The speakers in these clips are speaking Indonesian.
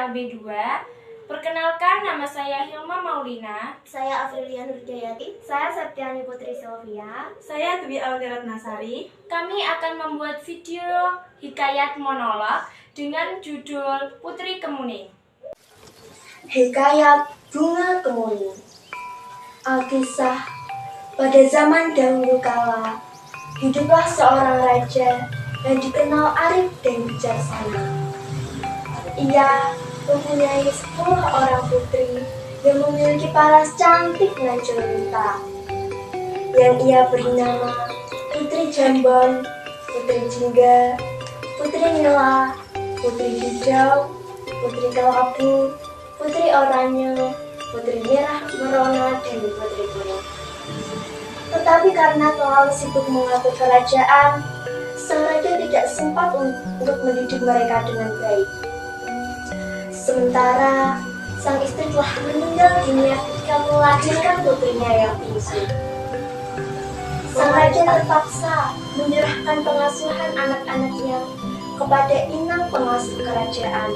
AB2. Perkenalkan, nama saya Hilma Maulina. Saya Afrilia Nurjayati. Saya Septiani Putri Sylvia. Saya Dwi Aldirat Nasari. Kami akan membuat video hikayat monolog dengan judul Putri Kemuning. Hikayat Bunga Kemuning. Alkisah, pada zaman dahulu kala, hiduplah seorang raja yang dikenal arif dan bijaksana. Ia mempunyai 10 orang putri yang memiliki paras cantik dan jelita, yang ia beri nama Putri Jambon, Putri Jingga, Putri Nila, Putri Hijau, Putri Kelabu, Putri Oranye, Putri Merah Merona, dan Putri Kuning. Tetapi karena terlalu sibuk mengatur kerajaan, sang raja tidak sempat untuk mendidik mereka dengan baik. Sementara sang istri telah meninggal dunia ketika melahirkan putrinya yang bungsu. Sang raja terpaksa menyerahkan pengasuhan anak-anaknya kepada inang pengasuh kerajaan.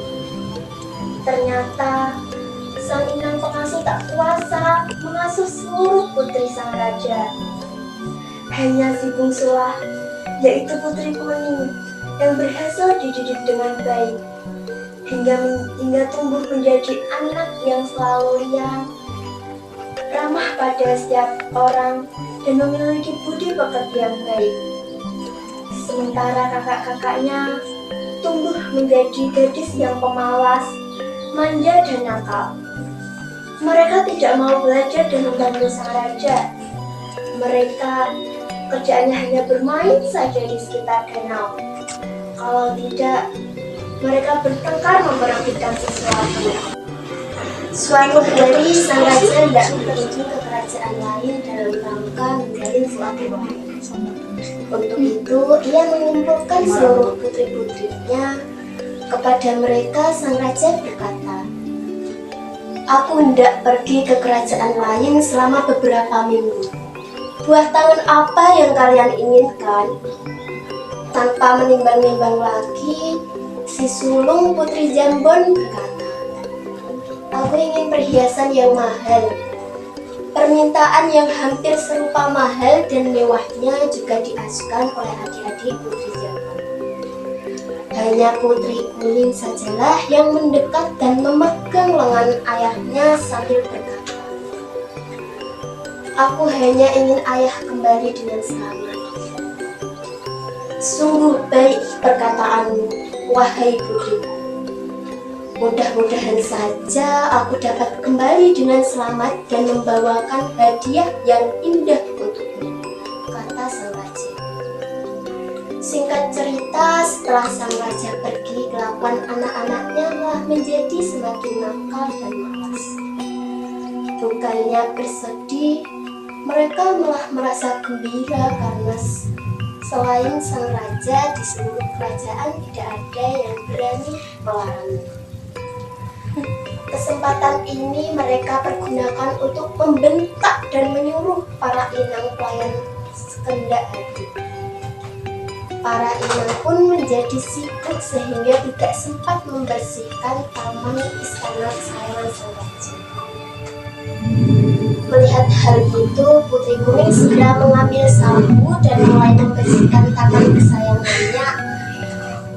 Ternyata sang inang pengasuh tak kuasa mengasuh seluruh putri sang raja. Hanya si bungsulah, yaitu Putri Kuning, yang berhasil dididik dengan baik hingga tumbuh menjadi anak yang selalu riang, ramah pada setiap orang, dan memiliki budi pekerti yang baik. Sementara kakak-kakaknya tumbuh menjadi gadis yang pemalas, manja, dan nakal. Mereka tidak mau belajar dan membantu sang raja. Mereka kerjaannya hanya bermain saja di sekitar danau. Kalau tidak, mereka bertengkar memperebutkan sesuatu. Suatu hari, sang raja tidak pergi ke kerajaan lain dalam rangka menjalin silaturahmi. Untuk itu, ia mengumpulkan seluruh putri-putrinya. Kepada mereka, sang raja berkata, "Aku hendak pergi ke kerajaan lain selama beberapa minggu. Buah tangan apa yang kalian inginkan?" Tanpa menimbang-nimbang lagi, si sulung Putri Jambon berkata, "Aku ingin perhiasan yang mahal." Permintaan yang hampir serupa mahal dan mewahnya juga diajukan oleh adik-adik Putri Jambon. Hanya Putri Kuning sajalah yang mendekat dan memegang lengan ayahnya sambil berkata, "Aku hanya ingin ayah kembali dengan selamat." "Sungguh baik perkataanmu, wahai putriku. Mudah-mudahan saja aku dapat kembali dengan selamat dan membawakan hadiah yang indah untukmu," kata sang raja. Singkat cerita, setelah sang raja pergi, kelakuan anak-anaknya malah menjadi semakin nakal dan malas. Bukannya bersedih, mereka malah merasa gembira karena selain sang raja, di seluruh kerajaan tidak ada yang berani melarangnya. Kesempatan ini mereka pergunakan untuk membentak dan menyuruh para inang pelayan sekendak hati. Para inang pun menjadi sibuk sehingga tidak sempat membersihkan taman istana kesayangan sang raja. Melihat hal itu, Putri Kuning segera mengambil sapu dan mulai membersihkan taman kesayangannya,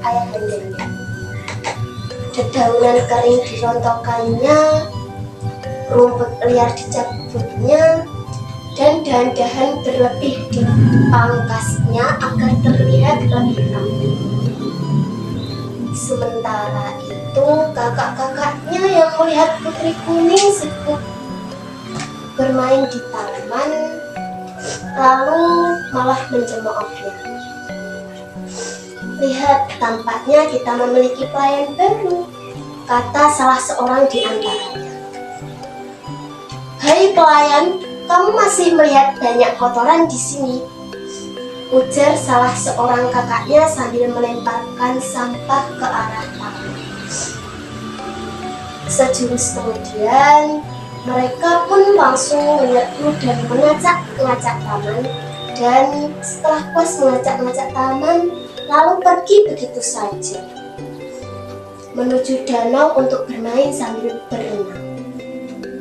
ayahandanya. Dedaunan kering dirontokkannya, rumput liar dicabutnya, dan dahan-dahan berlebih dipangkasnya agar terlihat lebih rapi. Sementara itu, kakak-kakaknya yang melihat Putri Kuning sibuk bermain di taman, lalu malah mencemoohnya. "Lihat, tampaknya kita memiliki pelayan baru," kata salah seorang di antaranya. "Hai pelayan, kamu masih melihat banyak kotoran di sini," ujar salah seorang kakaknya sambil melemparkan sampah ke arah taman. Sejurus kemudian, mereka pun langsung menyerbu dan mengacak-ngacak taman, dan setelah puas mengacak-ngacak taman, lalu pergi begitu saja. menuju danau untuk bermain sambil berenang.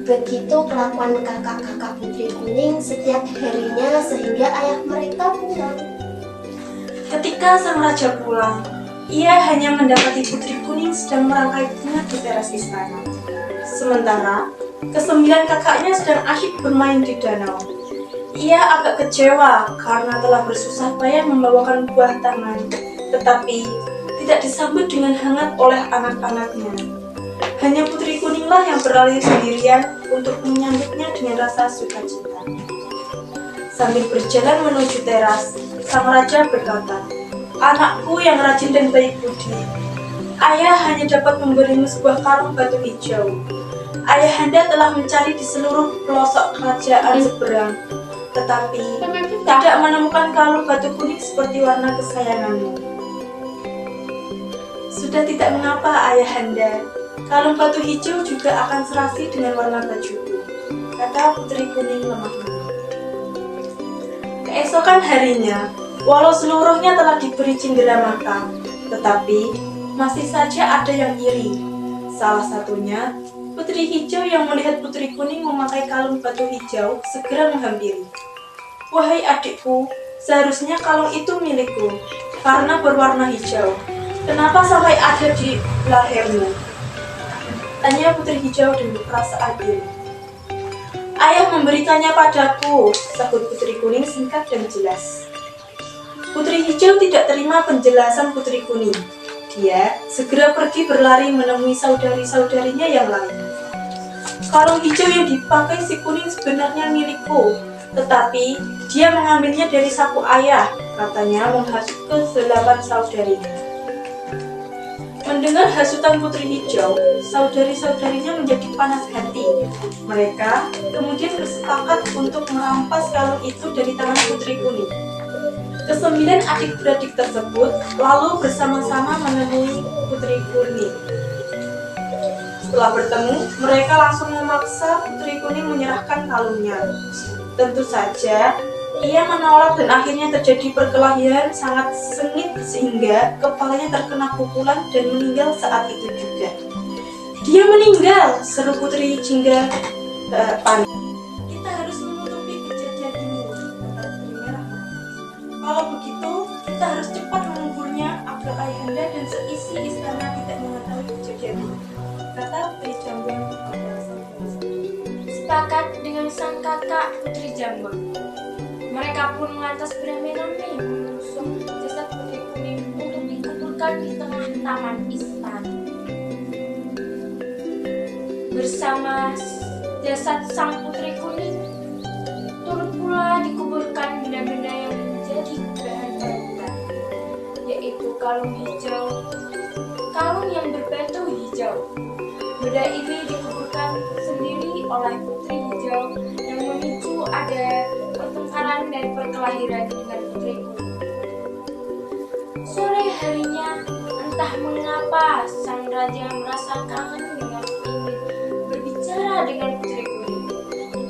Begitu kelakuan kakak-kakak Putri Kuning setiap harinya sehingga ayah mereka pulang. Ketika sang raja pulang, ia hanya mendapati Putri Kuning sedang merangkai bunga di teras istana. Sementara, kesembilan kakaknya sedang asyik bermain di danau. Ia agak kecewa karena telah bersusah payah membawakan buah tangan, tetapi tidak disambut dengan hangat oleh anak-anaknya. Hanya Putri Kuninglah yang berlari sendirian untuk menyambutnya dengan rasa sukacita. Sambil berjalan menuju teras, sang raja berkata, "Anakku yang rajin dan baik budi, ayah hanya dapat memberimu sebuah kalung batu hijau. Ayahanda telah mencari di seluruh pelosok kerajaan seberang, tetapi tidak menemukan kalung batu kuning seperti warna kesayanganmu." "Sudah tidak mengapa, ayahanda. Kalung batu hijau juga akan serasi dengan warna bajuku," kata Putri Kuning lemah lembut. Keesokan harinya, walau seluruhnya telah diberi cindera mata, tetapi masih saja ada yang iri. Salah satunya, Putri Hijau yang melihat Putri Kuning memakai kalung batu hijau segera menghampiri. "Wahai adikku, seharusnya kalung itu milikku karena berwarna hijau. Kenapa sampai ada di lehermu?" tanya Putri Hijau dengan perasaan iri. "Ayah memberikannya padaku," sahut Putri Kuning singkat dan jelas. Putri Hijau tidak terima penjelasan Putri Kuning. Dia segera pergi berlari menemui saudari-saudarinya yang lain. "Kalung hijau yang dipakai si Kuning sebenarnya milikku, tetapi dia mengambilnya dari saku ayah," katanya menghasut ke-8 saudarinya. Mendengar hasutan Putri Hijau, saudari-saudarinya menjadi panas hati. Mereka kemudian bersepakat untuk merampas kalung itu dari tangan Putri Kuning. Kesembilan adik-beradik tersebut lalu bersama-sama menemui Putri Kuning. Setelah bertemu, mereka langsung memaksa Putri Kuning menyerahkan kalungnya. Tentu saja, ia menolak dan akhirnya terjadi perkelahian sangat sengit sehingga kepalanya terkena pukulan dan meninggal saat itu juga. "Dia meninggal!" seru Putri hingga panik. "Kita harus menutupi kejadian ini," kata Putri Merah. "Kalau begitu, kita harus cepat menguburnya agar ayahanda dan seisi istana tidak mengetahui kejadian ini," kata Putri Jambon. Sepakat dengan sang kakak Putri Jambon. Mereka pun lantas beramai-ramai mengusung jasad Putri Kuning untuk dikuburkan di tengah taman istana. Bersama jasad sang Putri Kuning, turut pula dikuburkan benda-benda yang menjadi bahan perebutan, yaitu kalung hijau, kalung yang berbatu hijau. Benda ini dikuburkan sendiri oleh Putri Hijau yang memicu ada pertengkaran dan perkelahian dengan Putri Kuning. Sore harinya, entah mengapa sang raja merasa kangen dengan ingin berbicara dengan Putri Kuning.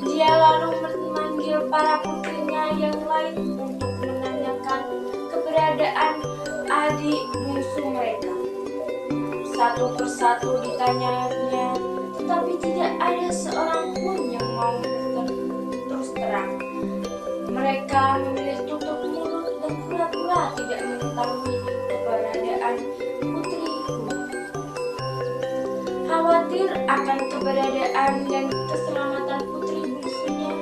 Dia lalu memanggil para putrinya yang lain untuk menanyakan keberadaan adik bungsu mereka. Satu persatu ditanyanya, tetapi tidak ada seorang pun yang mau terus terang. Mereka memilih tutup mulut dan pura-pura tidak mengetahui keberadaan Putri Kuning. Khawatir akan keberadaan dan keselamatan putri bungsunya,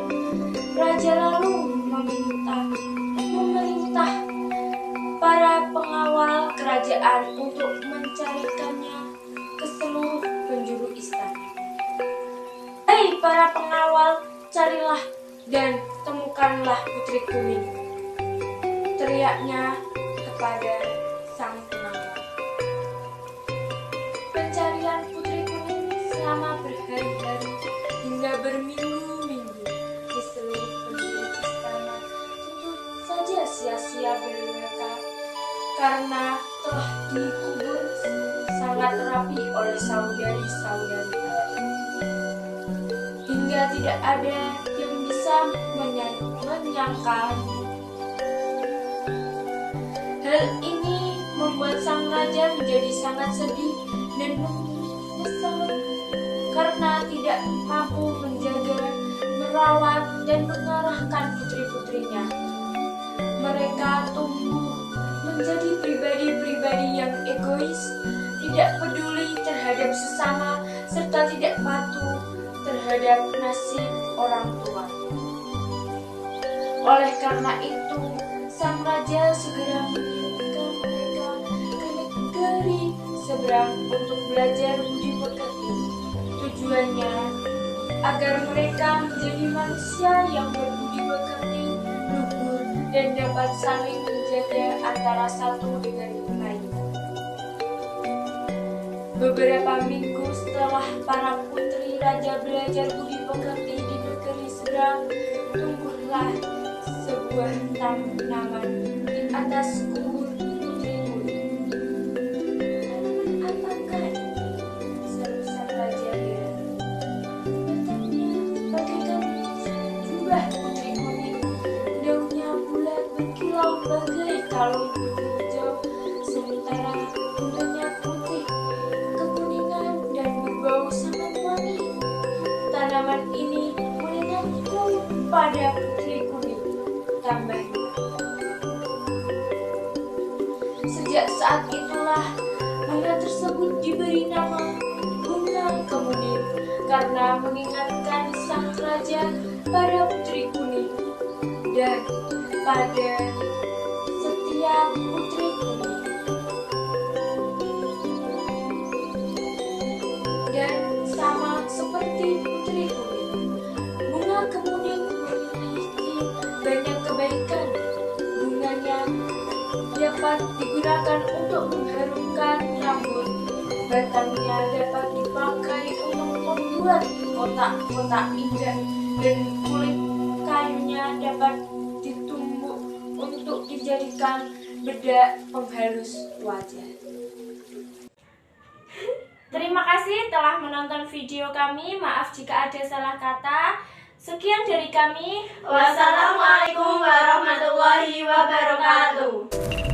raja lalu memerintah para pengawal kerajaan untuk mencarikannya ke seluruh penjuru istana. "Hei para pengawal, carilah dan temukanlah Putri Kuning," teriaknya kepada sang pengawal. Pencarian Putri Kuning selama berhari-hari hingga berminggu-minggu di seluruh penjuru istana tentu saja sia-sia bagi mereka karena telah dikubur sangat rapi oleh saudari-saudari, hingga tidak ada yang bisa menyangka. Hal ini membuat sang raja menjadi sangat sedih dan menyesal karena tidak mampu menjaga, merawat, dan mengarahkan putri-putrinya. Mereka tumbuh menjadi pribadi-pribadi yang egois, tidak peduli terhadap sesama, serta tidak patuh terhadap nasib orang tua. Oleh karena itu, sang raja segera mengirimkan mereka ke negeri seberang untuk belajar budi pekerti. Tujuannya agar mereka menjadi manusia yang berbudi pekerti, luhur, dan dapat saling menjaga antara satu dengan yang lain. Beberapa minggu setelah para putri raja belajar budi pekerti di negeri seberang, tumbuhlah sebuah tanaman di atas kubur putri Puri. "Tanaman apakah ini?" seru sang raja heran. "Bentuknya bagaikan jubah putri kuning, daunnya bulat berkilau bagai kalung putri hijau, sementara bunganya putih, kekuningan dan berbau sangat wangi. Tanaman ini mengingatku pada putri kuning," tambahnya. Sejak saat itulah bunga tersebut diberi nama bunga kemuning karena mengingatkan sang raja pada putri kuning dan pada setiap putri kuning. Dan sama seperti putri kuning, bunga kemuning memiliki banyak kebaikan. Bunganya dapat digunakan untuk mengharumkan rambut, batangnya dapat dipakai untuk membuat kotak-kotak indah, dan kulit kayunya dapat ditumbuk untuk dijadikan bedak penghalus wajah. Terima kasih telah menonton video kami. Maaf jika ada salah kata. Sekian dari kami. Wassalamualaikum warahmatullahi wabarakatuh.